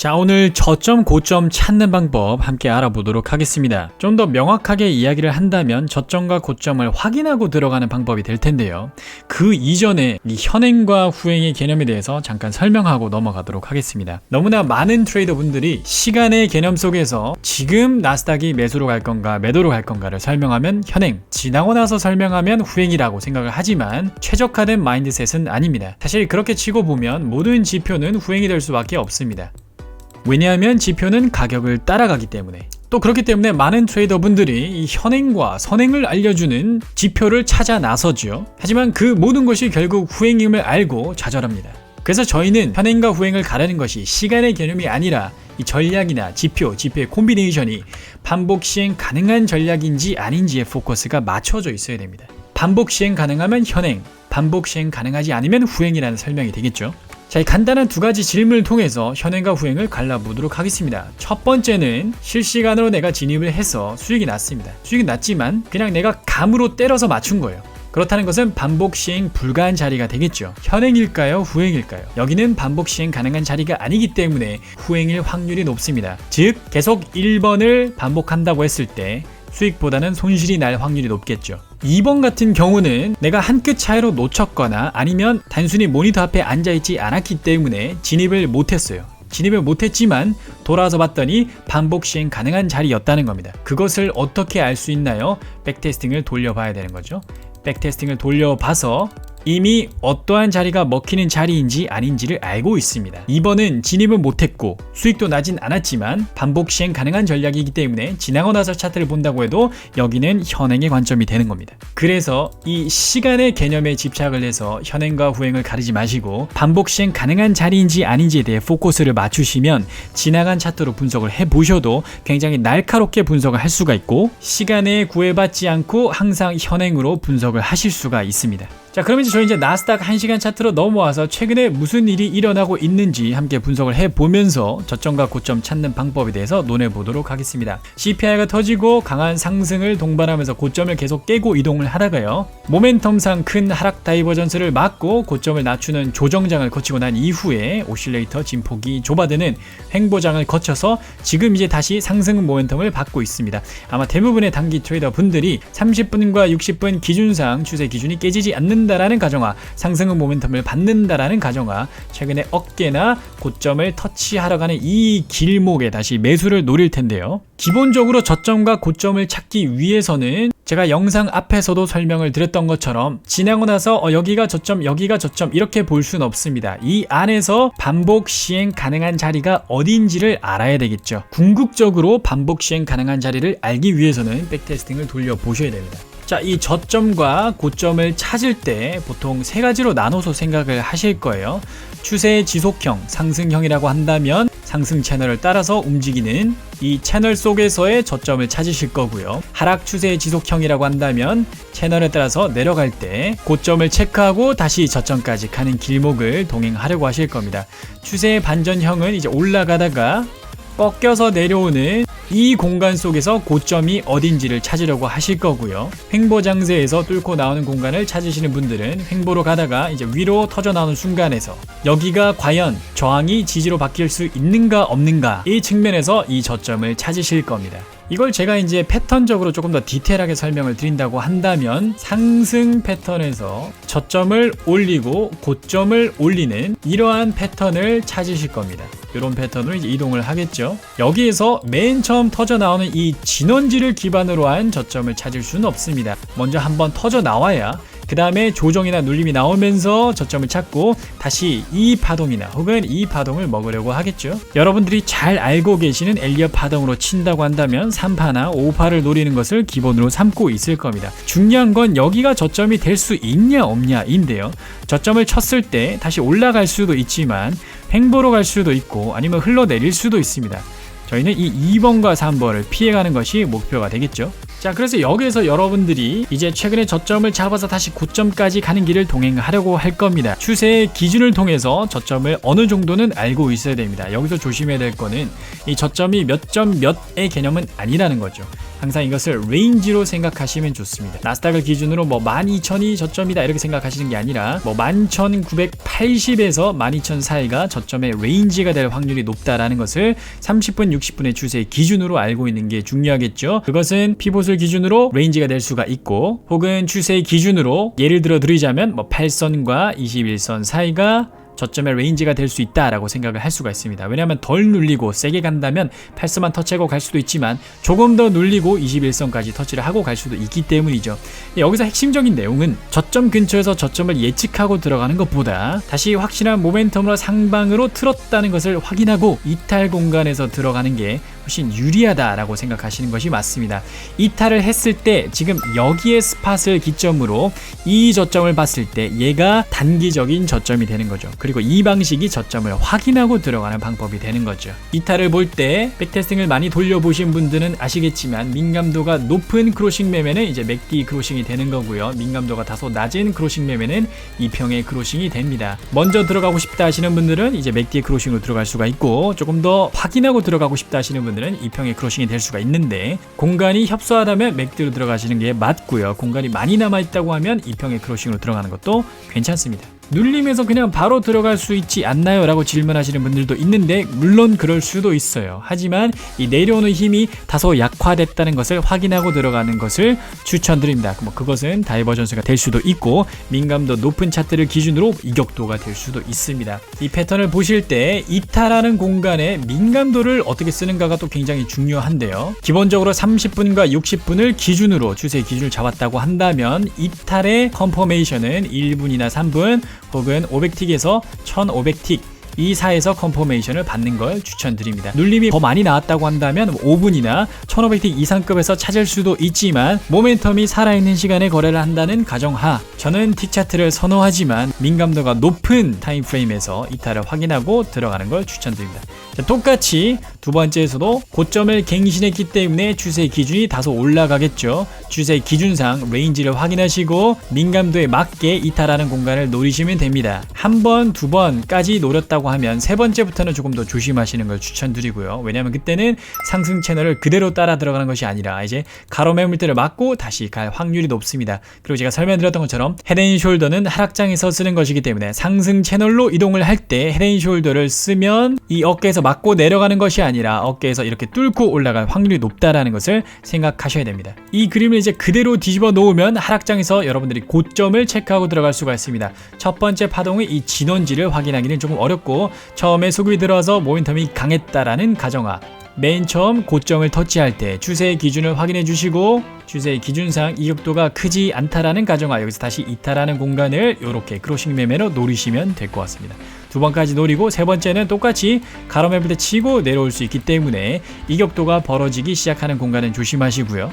자, 오늘 저점 고점 찾는 방법 함께 알아보도록 하겠습니다. 좀 더 명확하게 이야기를 한다면 저점과 고점을 확인하고 들어가는 방법이 될 텐데요. 그 이전에 이 현행과 후행의 개념에 대해서 잠깐 설명하고 넘어가도록 하겠습니다. 너무나 많은 트레이더 분들이 시간의 개념 속에서 지금 나스닥이 매수로 갈 건가 매도로 갈 건가를 설명하면 현행, 지나고 나서 설명하면 후행이라고 생각을 하지만 최적화된 마인드셋은 아닙니다. 사실 그렇게 치고 보면 모든 지표는 후행이 될 수밖에 없습니다. 왜냐하면 지표는 가격을 따라가기 때문에, 또 그렇기 때문에 많은 트레이더분들이 이 현행과 선행을 알려주는 지표를 찾아 나서죠. 하지만 그 모든 것이 결국 후행임을 알고 좌절합니다. 그래서 저희는 현행과 후행을 가르는 것이 시간의 개념이 아니라 이 전략이나 지표의 콤비네이션이 반복 시행 가능한 전략인지 아닌지에 포커스가 맞춰져 있어야 됩니다. 반복 시행 가능하면 현행, 반복 시행 가능하지 않으면 후행이라는 설명이 되겠죠. 자, 이 간단한 두 가지 질문을 통해서 현행과 후행을 갈라보도록 하겠습니다. 첫 번째는 실시간으로 내가 진입을 해서 수익이 났습니다. 수익이 났지만 그냥 내가 감으로 때려서 맞춘 거예요. 그렇다는 것은 반복 시행 불가한 자리가 되겠죠. 현행일까요? 후행일까요? 여기는 반복 시행 가능한 자리가 아니기 때문에 후행일 확률이 높습니다. 즉 계속 1번을 반복한다고 했을 때 수익보다는 손실이 날 확률이 높겠죠. 2번 같은 경우는 내가 한 끗 차이로 놓쳤거나 아니면 단순히 모니터 앞에 앉아있지 않았기 때문에 진입을 못했어요. 진입을 못했지만 돌아와서 봤더니 반복 시행 가능한 자리였다는 겁니다. 그것을 어떻게 알 수 있나요? 백테스팅을 돌려봐야 되는 거죠. 백테스팅을 돌려봐서 이미 어떠한 자리가 먹히는 자리인지 아닌지를 알고 있습니다. 2번은 진입을 못했고 수익도 나진 않았지만 반복 시행 가능한 전략이기 때문에 지나고 나서 차트를 본다고 해도 여기는 현행의 관점이 되는 겁니다. 그래서 이 시간의 개념에 집착을 해서 현행과 후행을 가리지 마시고 반복 시행 가능한 자리인지 아닌지에 대해 포커스를 맞추시면 지나간 차트로 분석을 해보셔도 굉장히 날카롭게 분석을 할 수가 있고 시간에 구애받지 않고 항상 현행으로 분석을 하실 수가 있습니다. 자, 그럼 저희 이제 나스닥 1시간 차트로 넘어와서 최근에 무슨 일이 일어나고 있는지 함께 분석을 해보면서 저점과 고점 찾는 방법에 대해서 논해보도록 하겠습니다. CPI가 터지고 강한 상승을 동반하면서 고점을 계속 깨고 이동을 하다가요, 모멘텀상 큰 하락 다이버전스를 맞고 고점을 낮추는 조정장을 거치고 난 이후에 오실레이터 진폭이 좁아드는 횡보장을 거쳐서 지금 이제 다시 상승 모멘텀을 받고 있습니다. 아마 대부분의 단기 트레이더 분들이 30분과 60분 기준상 추세 기준이 깨지지 않는 다라는 가정하, 상승의 모멘텀을 받는다라는 가정하, 최근에 어깨나 고점을 터치하러 가는 이 길목에 다시 매수를 노릴 텐데요. 기본적으로 저점과 고점을 찾기 위해서는 제가 영상 앞에서도 설명을 드렸던 것처럼 지나고 나서 여기가 저점 여기가 저점 이렇게 볼 수는 없습니다. 이 안에서 반복 시행 가능한 자리가 어딘지를 알아야 되겠죠. 궁극적으로 반복 시행 가능한 자리를 알기 위해서는 백테스팅을 돌려보셔야 됩니다. 자, 이 저점과 고점을 찾을 때 보통 세 가지로 나눠서 생각을 하실 거예요. 추세 지속형, 상승형이라고 한다면 상승 채널을 따라서 움직이는 이 채널 속에서의 저점을 찾으실 거고요. 하락 추세 지속형이라고 한다면 채널에 따라서 내려갈 때 고점을 체크하고 다시 저점까지 가는 길목을 동행하려고 하실 겁니다. 추세 반전형은 이제 올라가다가 꺾여서 내려오는 이 공간 속에서 고점이 어딘지를 찾으려고 하실 거고요. 횡보장세에서 뚫고 나오는 공간을 찾으시는 분들은 횡보로 가다가 이제 위로 터져 나오는 순간에서 여기가 과연 저항이 지지로 바뀔 수 있는가 없는가 이 측면에서 이 저점을 찾으실 겁니다. 이걸 제가 이제 패턴적으로 조금 더 디테일하게 설명을 드린다고 한다면 상승 패턴에서 저점을 올리고 고점을 올리는 이러한 패턴을 찾으실 겁니다. 이런 패턴으로 이제 이동을 하겠죠. 여기에서 맨 처음 터져 나오는 이 진원지를 기반으로 한 저점을 찾을 수는 없습니다. 먼저 한번 터져 나와야 그 다음에 조정이나 눌림이 나오면서 저점을 찾고 다시 이 파동이나 혹은 이 파동을 먹으려고 하겠죠. 여러분들이 잘 알고 계시는 엘리엇 파동으로 친다고 한다면 3파나 5파를 노리는 것을 기본으로 삼고 있을 겁니다. 중요한 건 여기가 저점이 될 수 있냐 없냐 인데요. 저점을 쳤을 때 다시 올라갈 수도 있지만 횡보로 갈 수도 있고 아니면 흘러내릴 수도 있습니다. 저희는 이 2번과 3번을 피해가는 것이 목표가 되겠죠. 자, 그래서 여기에서 여러분들이 이제 최근에 저점을 잡아서 다시 고점까지 가는 길을 동행하려고 할 겁니다. 추세의 기준을 통해서 저점을 어느 정도는 알고 있어야 됩니다. 여기서 조심해야 될 거는 이 저점이 몇 점 몇의 개념은 아니라는 거죠. 항상 이것을 레인지로 생각하시면 좋습니다. 나스닥을 기준으로 뭐 12,000이 저점이다 이렇게 생각하시는 게 아니라 뭐 11,980에서 12,000 사이가 저점의 레인지가 될 확률이 높다라는 것을 30분, 60분의 추세 기준으로 알고 있는 게 중요하겠죠. 그것은 피봇을 기준으로 레인지가 될 수가 있고, 혹은 추세 기준으로 예를 들어 드리자면 뭐 8선과 21선 사이가 저점의 레인지가 될 수 있다라고 생각을 할 수가 있습니다. 왜냐하면 덜 눌리고 세게 간다면 8선만 터치하고 갈 수도 있지만 조금 더 눌리고 21선까지 터치를 하고 갈 수도 있기 때문이죠. 여기서 핵심적인 내용은 저점 근처에서 저점을 예측하고 들어가는 것보다 다시 확실한 모멘텀으로 상방으로 틀었다는 것을 확인하고 이탈 공간에서 들어가는 게 훨씬 유리하다라고 생각하시는 것이 맞습니다. 이탈을 했을 때 지금 여기에 스팟을 기점으로 이 저점을 봤을 때 얘가 단기적인 저점이 되는 거죠. 그리고 이 방식이 저점을 확인하고 들어가는 방법이 되는 거죠. 이탈을 볼 때 백테스팅을 많이 돌려보신 분들은 아시겠지만 민감도가 높은 크로싱 매매는 이제 맥디 크로싱이 되는 거고요. 민감도가 다소 낮은 크로싱 매매는 이평의 크로싱이 됩니다. 먼저 들어가고 싶다 하시는 분들은 이제 맥디 크로싱으로 들어갈 수가 있고, 조금 더 확인하고 들어가고 싶다 하시는 분들은 이평의 크로싱이 될 수가 있는데, 공간이 협소하다면 맥디로 들어가시는 게 맞고요. 공간이 많이 남아있다고 하면 이평의 크로싱으로 들어가는 것도 괜찮습니다. 눌림에서 그냥 바로 들어갈 수 있지 않나요? 라고 질문하시는 분들도 있는데, 물론 그럴 수도 있어요. 하지만 이 내려오는 힘이 다소 약화됐다는 것을 확인하고 들어가는 것을 추천드립니다. 뭐 그것은 다이버전스가 될 수도 있고, 민감도 높은 차트를 기준으로 이격도가 될 수도 있습니다. 이 패턴을 보실 때 이탈하는 공간에 민감도를 어떻게 쓰는가가 또 굉장히 중요한데요. 기본적으로 30분과 60분을 기준으로 추세 기준을 잡았다고 한다면 이탈의 컨퍼메이션은 1분이나 3분 혹은 500틱에서 1500틱 이 사이에서 컨퍼메이션을 받는 걸 추천드립니다. 눌림이 더 많이 나왔다고 한다면 5분이나 1500틱 이상급에서 찾을 수도 있지만, 모멘텀이 살아있는 시간에 거래를 한다는 가정하 저는 틱 차트를 선호하지만 민감도가 높은 타임프레임에서 이탈을 확인하고 들어가는 걸 추천드립니다. 자, 똑같이 두 번째에서도 고점을 갱신했기 때문에 추세 기준이 다소 올라가겠죠. 추세 기준상 레인지를 확인하시고 민감도에 맞게 이탈하는 공간을 노리시면 됩니다. 한 번, 두 번까지 노렸다고 하면 세 번째부터는 조금 더 조심하시는 걸 추천드리고요. 왜냐하면 그때는 상승 채널을 그대로 따라 들어가는 것이 아니라 이제 가로 매물대를 맞고 다시 갈 확률이 높습니다. 그리고 제가 설명드렸던 것처럼 헤드앤숄더는 하락장에서 쓰는 것이기 때문에 상승 채널로 이동을 할 때 헤드앤숄더를 쓰면 이 어깨에서 맞고 내려가는 것이 아니라 어깨에서 이렇게 뚫고 올라갈 확률이 높다라는 것을 생각하셔야 됩니다. 이 그림을 이제 그대로 뒤집어 놓으면 하락장에서 여러분들이 고점을 체크하고 들어갈 수가 있습니다. 첫 번째 파동의 이 진원지를 확인하기는 조금 어렵고, 처음에 소급이 들어와서 모멘텀이 강했다라는 가정하, 맨 처음 고점을 터치할 때 추세의 기준을 확인해 주시고, 추세의 기준상 이격도가 크지 않다라는 가정하, 여기서 다시 이탈하는 공간을 이렇게 크로싱 매매로 노리시면 될 것 같습니다. 두 번까지 노리고 세 번째는 똑같이 가로 매물대 치고 내려올 수 있기 때문에 이격도가 벌어지기 시작하는 공간은 조심하시고요.